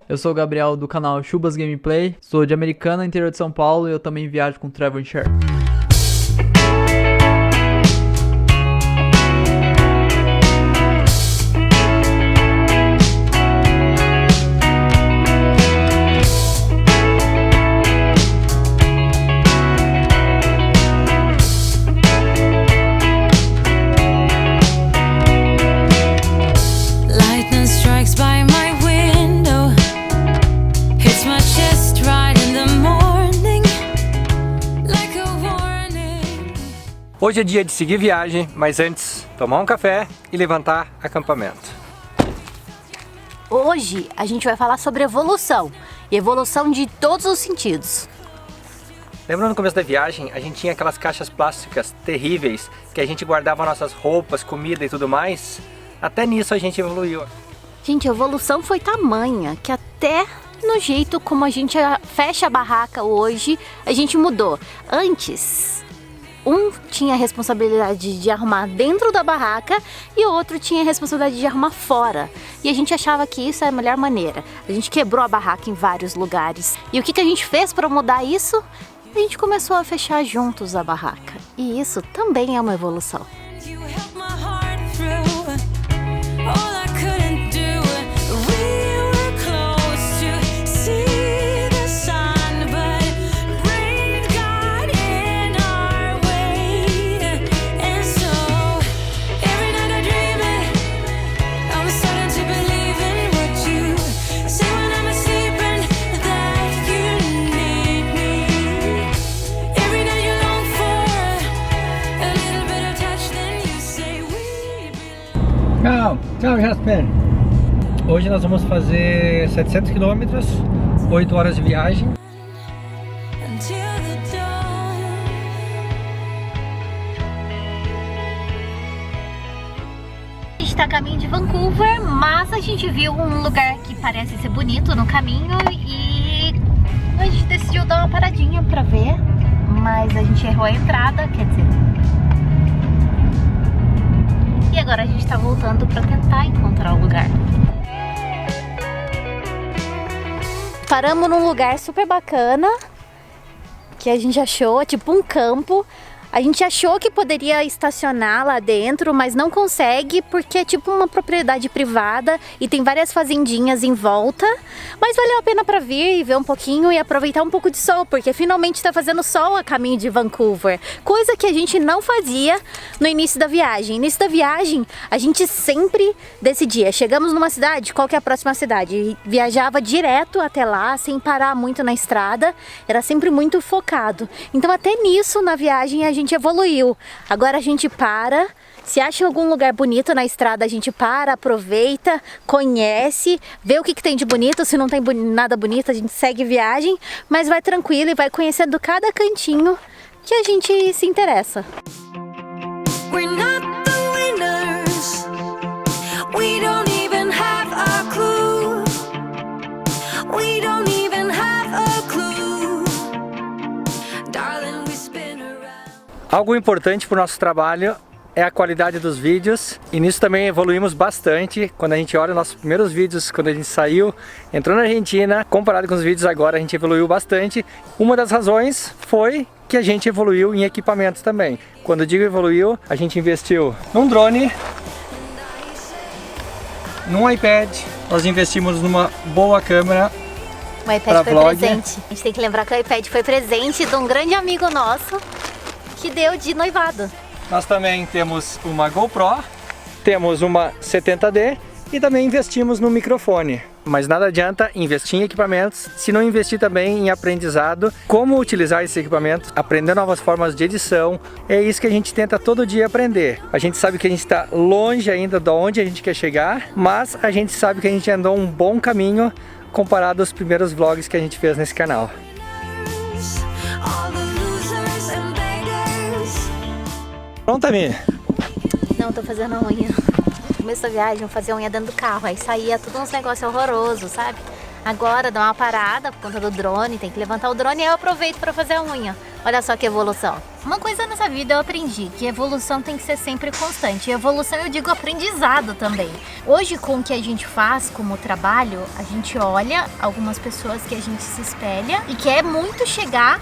Eu sou o Gabriel do canal Chubas Gameplay, sou de Americana, interior de São Paulo, e eu também viajo com Travel Share. Hoje é dia de seguir viagem, mas antes, tomar um café e levantar acampamento. Hoje a gente vai falar sobre evolução, e evolução de todos os sentidos. Lembra no começo da viagem, a gente tinha aquelas caixas plásticas terríveis, que a gente guardava nossas roupas, comida e tudo mais? Até nisso a gente evoluiu. Gente, a evolução foi tamanha que até no jeito como a gente fecha a barraca hoje, a gente mudou. Antes, um tinha a responsabilidade de arrumar dentro da barraca e o outro tinha a responsabilidade de arrumar fora. E a gente achava que isso é a melhor maneira. A gente quebrou a barraca em vários lugares. E o que a gente fez para mudar isso? A gente começou a fechar juntos a barraca. E isso também é uma evolução. Tchau, Jasper! Hoje nós vamos fazer 700 km, 8 horas de viagem. A gente está a caminho de Vancouver, mas a gente viu um lugar que parece ser bonito no caminho e a gente decidiu dar uma paradinha para ver, mas a gente errou a entrada, quer dizer... E agora a gente tá voltando para tentar encontrar o lugar. Paramos num lugar super bacana que a gente achou, tipo um campo. A gente achou que poderia estacionar lá dentro, mas não consegue porque é tipo uma propriedade privada e tem várias fazendinhas em volta. Mas valeu a pena para vir e ver um pouquinho e aproveitar um pouco de sol, porque finalmente está fazendo sol a caminho de Vancouver. Coisa que a gente não fazia no início da viagem. No início da viagem, a gente sempre decidia. Chegamos numa cidade, qual que é a próxima cidade? E viajava direto até lá, sem parar muito na estrada. Era sempre muito focado. Então até nisso, na viagem, a gente evoluiu. Agora a gente para, se acha algum lugar bonito na estrada, a gente para, aproveita, conhece, vê o que tem de bonito. Se não tem nada bonito, a gente segue viagem, mas vai tranquilo e vai conhecendo cada cantinho que a gente se interessa. Algo importante para o nosso trabalho é a qualidade dos vídeos, e nisso também evoluímos bastante. Quando a gente olha nossos primeiros vídeos, quando a gente saiu, entrou na Argentina, comparado com os vídeos agora, a gente evoluiu bastante. Uma das razões foi que a gente evoluiu em equipamentos também. Quando eu digo evoluiu, a gente investiu num drone, num iPad, nós investimos numa boa câmera. O iPad foi presente. A gente tem que lembrar que o iPad foi presente de um grande amigo nosso que deu de noivado. Nós também temos uma GoPro, temos uma 70D e também investimos no microfone. Mas nada adianta investir em equipamentos se não investir também em aprendizado, como utilizar esses equipamentos, aprender novas formas de edição. É isso que a gente tenta todo dia aprender. A gente sabe que a gente está longe ainda de onde a gente quer chegar, mas a gente sabe que a gente andou um bom caminho comparado aos primeiros vlogs que a gente fez nesse canal. Pronta, Mi? Não, tô fazendo a unha. No começo da viagem, eu fazia unha dentro do carro, aí saía tudo uns negócios horrorosos, sabe? Agora dá uma parada por conta do drone, tem que levantar o drone e eu aproveito para fazer a unha. Olha só que evolução. Uma coisa nessa vida eu aprendi, que evolução tem que ser sempre constante. E evolução eu digo aprendizado também. Hoje, com o que a gente faz como trabalho, a gente olha algumas pessoas que a gente se espelha e quer muito chegar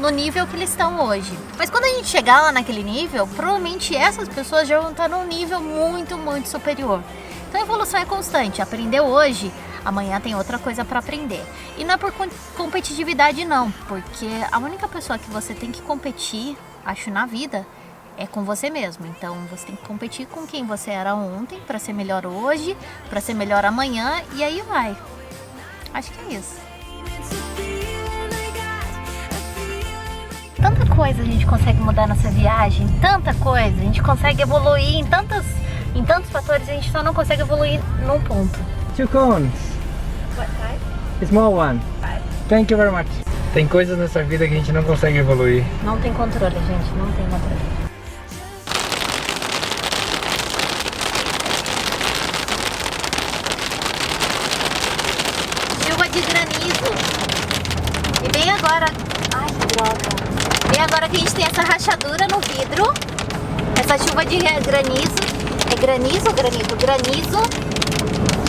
no nível que eles estão hoje. Mas quando a gente chegar lá naquele nível, provavelmente essas pessoas já vão estar num nível muito, muito superior. Então a evolução é constante. Aprendeu hoje, amanhã tem outra coisa para aprender. E não é por competitividade não, porque a única pessoa que você tem que competir, acho, na vida, é com você mesmo. Então você tem que competir com quem você era ontem, para ser melhor hoje, para ser melhor amanhã, e aí vai. Acho que é isso. Tanta coisa a gente consegue mudar nessa viagem, tanta coisa, a gente consegue evoluir em tantos fatores, a gente só não consegue evoluir num ponto. 2 cones. What size? Small one. 5. Thank you very much. Tem coisas nessa vida que a gente não consegue evoluir. Não tem controle, gente, não tem controle. Chuva de granizo. E bem agora... Ai, que droga. Bem agora que a gente tem essa rachadura no vidro. Essa chuva de granizo. É granizo ou granito? Granizo.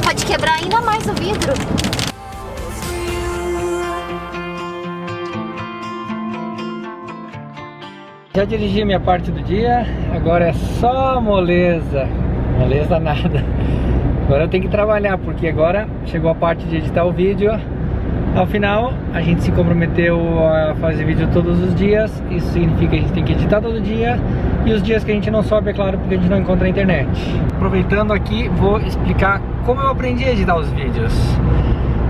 Pode quebrar ainda mais o vidro. Já dirigi minha parte do dia, agora é só moleza. Moleza nada. Agora eu tenho que trabalhar, porque agora chegou a parte de editar o vídeo. Ao final, a gente se comprometeu a fazer vídeo todos os dias. Isso significa que a gente tem que editar todo dia. E os dias que a gente não sobe, é claro, porque a gente não encontra a internet. Aproveitando aqui, vou explicar como eu aprendi a editar os vídeos.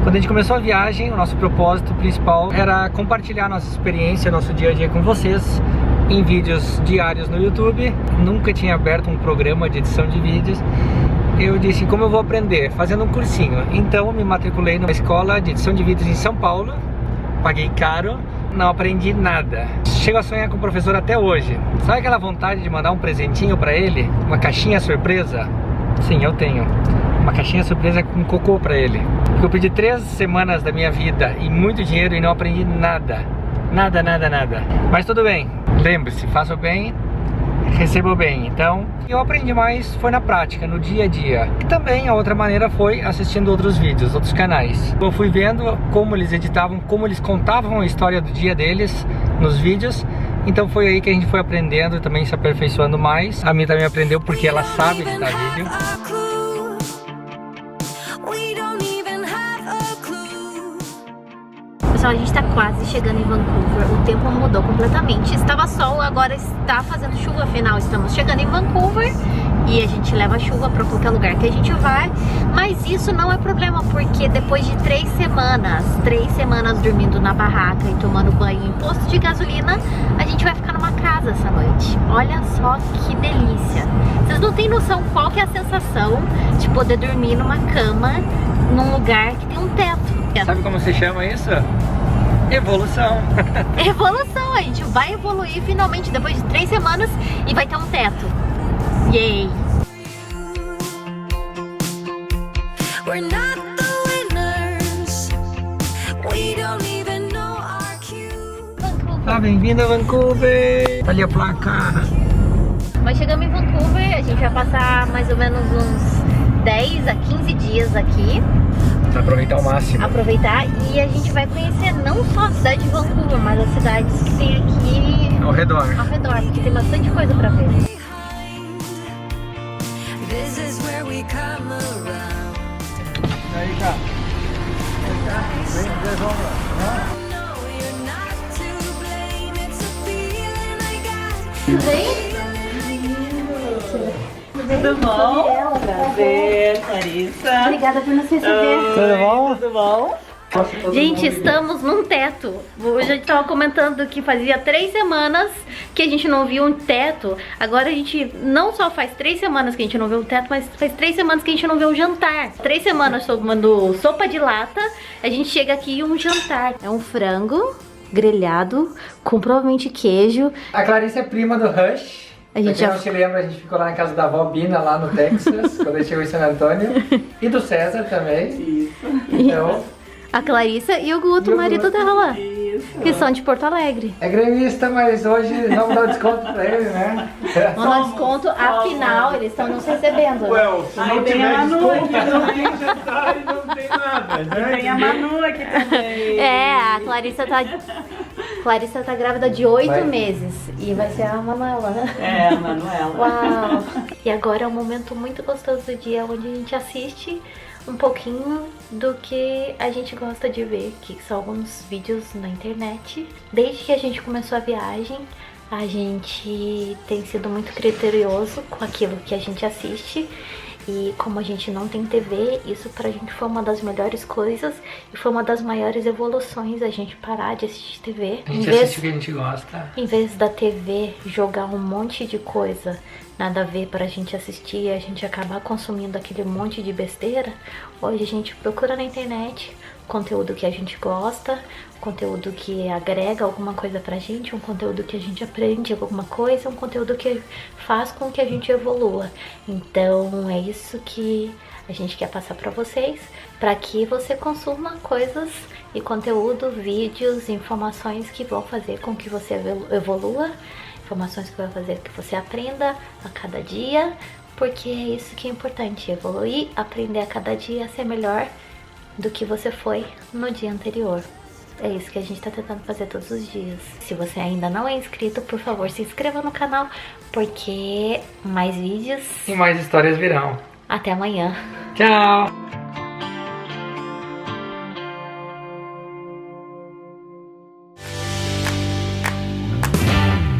Quando a gente começou a viagem, o nosso propósito principal era compartilhar nossa experiência, nosso dia a dia com vocês, em vídeos diários no YouTube. Nunca tinha aberto um programa de edição de vídeos. Eu disse, como eu vou aprender? Fazendo um cursinho. Então me matriculei numa escola de edição de vídeos em São Paulo. Paguei caro, não aprendi nada. Chego a sonhar com o professor até hoje. Sabe aquela vontade de mandar um presentinho pra ele? Uma caixinha surpresa? Sim, eu tenho. Uma caixinha surpresa com cocô pra ele. Porque eu perdi 3 semanas da minha vida e muito dinheiro e não aprendi nada. Nada, nada, nada. Mas tudo bem. Lembre-se, faça o bem, receba o bem. Então, eu aprendi mais foi na prática, no dia a dia. E também a outra maneira foi assistindo outros vídeos, outros canais. Eu fui vendo como eles editavam, como eles contavam a história do dia deles nos vídeos. Então foi aí que a gente foi aprendendo e também se aperfeiçoando mais. A minha também aprendeu porque ela sabe editar vídeo. Pessoal, a gente tá quase chegando em Vancouver. O tempo mudou completamente. Estava sol, agora está fazendo chuva. Afinal, estamos chegando em Vancouver e a gente leva chuva para qualquer lugar que a gente vai. Mas isso não é problema, porque depois de 3 semanas dormindo na barraca e tomando banho em posto de gasolina, a gente vai ficar numa casa essa noite. Olha só que delícia. Vocês não têm noção qual que é a sensação de poder dormir numa cama num lugar que tem um teto. Sabe como se chama isso? Evolução. Evolução, a gente vai evoluir finalmente depois de 3 semanas e vai ter um teto. Yay! Ah, bem-vindo a Vancouver! Ali a placa! Mas chegamos em Vancouver, a gente vai passar mais ou menos uns 10 a 15 dias aqui. Pra aproveitar ao máximo. Aproveitar, e a gente vai conhecer não só a cidade de Vancouver, mas as cidades que tem aqui ao redor, porque tem bastante coisa pra ver. E aí, cara? Vem, Tudo bom? Prazer, Clarissa. Obrigada por nos receber. Tudo bom? Tudo bom? Gente, estamos num teto. Hoje a gente tava comentando que fazia 3 semanas que a gente não viu um teto. Agora a gente não só faz 3 semanas que a gente não vê um teto, mas faz 3 semanas que a gente não vê um jantar. 3 semanas tomando sopa de lata, a gente chega aqui e um jantar. É um frango grelhado com provavelmente queijo. A Clarissa é prima do Rush. A gente pra quem não se lembra, a gente ficou lá na casa da avó Bina, lá no Texas, quando a gente chegou em San Antônio. E do César também. Isso. Então, A Clarissa e o Guto, o marido dela, que são de Porto Alegre. é gremista, mas hoje vamos dar desconto pra ele, né? Vão dar desconto, afinal, eles estão nos recebendo. Se Aí não vem tiver a Manu desconto, aqui não tem jantar e não tem nada, né? Tem a Manu aqui também. É, a Clarissa tá grávida de 8 Vai. meses e vai ser a Manuela. É, a Manuela. Uau! E agora é um momento muito gostoso do dia onde a gente assiste um pouquinho do que a gente gosta de ver, que são alguns vídeos na internet. Desde que a gente começou a viagem, a gente tem sido muito criterioso com aquilo que a gente assiste. E como a gente não tem TV, isso pra gente foi uma das melhores coisas e foi uma das maiores evoluções, a gente parar de assistir TV. A gente assiste o que a gente gosta. Em vez da TV jogar um monte de coisa nada a ver pra gente assistir e a gente acabar consumindo aquele monte de besteira, hoje a gente procura na internet conteúdo que a gente gosta, conteúdo que agrega alguma coisa pra gente, um conteúdo que a gente aprende alguma coisa, um conteúdo que faz com que a gente evolua. Então é isso que a gente quer passar pra vocês, para que você consuma coisas e conteúdo, vídeos, informações que vão fazer com que você evolua, informações que vão fazer que você aprenda a cada dia, porque é isso que é importante, evoluir, aprender a cada dia a ser melhor do que você foi no dia anterior. É isso que a gente tá tentando fazer todos os dias. Se você ainda não é inscrito, por favor, se inscreva no canal, porque mais vídeos. E mais histórias virão. Até amanhã. Tchau!